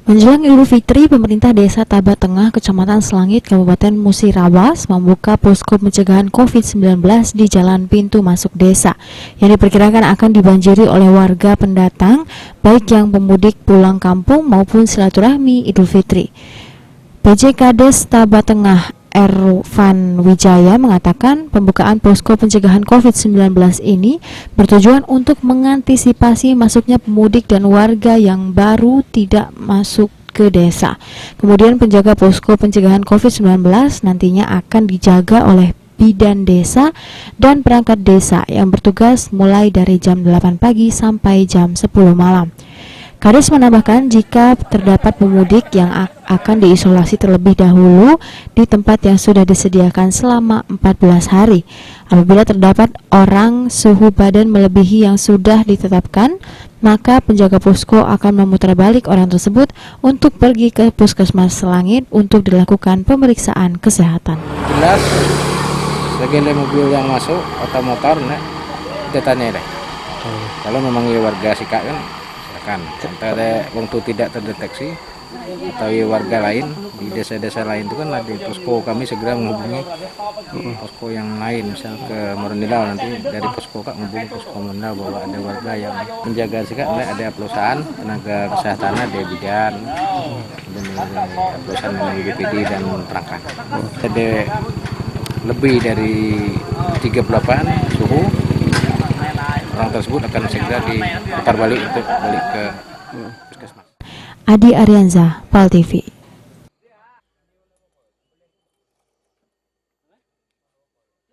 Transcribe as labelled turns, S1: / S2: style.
S1: Menjelang Idul Fitri, pemerintah Desa Tabak Tengah, Kecamatan Selangit, Kabupaten Musirawas membuka posko pencegahan COVID-19 di Jalan Pintu Masuk Desa yang diperkirakan akan dibanjiri oleh warga pendatang, baik yang pemudik pulang kampung maupun silaturahmi Idul Fitri. PJ Kades Tabak Tengah Ervan Wijaya mengatakan pembukaan posko pencegahan COVID-19 ini bertujuan untuk mengantisipasi masuknya pemudik dan warga yang baru tidak masuk ke desa. Kemudian penjaga posko pencegahan COVID-19 nantinya akan dijaga oleh bidan desa dan perangkat desa yang bertugas mulai dari jam 8 pagi sampai jam 10 malam. Kades menambahkan jika terdapat pemudik yang akan diisolasi terlebih dahulu di tempat yang sudah disediakan selama 14 hari. Apabila terdapat orang suhu badan melebihi yang sudah ditetapkan, maka penjaga posko akan memutar balik orang tersebut untuk pergi ke Puskesmas Selangit untuk dilakukan pemeriksaan kesehatan.
S2: Jelas, segala mobil yang masuk atau motor, kita tanya deh. Kalau memang warga Sika kan, antara waktu tidak terdeteksi atau warga lain di desa-desa lain itu kan ada posko, kami segera menghubungi posko yang lain, misal ke Morondil, nanti dari posko kak menghubungi posko Morondil bahwa ada warga yang menjaga Sika, ada perusahaan tenaga kesehatan, ada bidan dan perusahaan dengan BPD dan perangkat. Ada lebih dari 38 suhu. Orang tersebut akan segera diputar balik untuk balik ke puskesmas.
S1: Adi Arianza, PAL TV.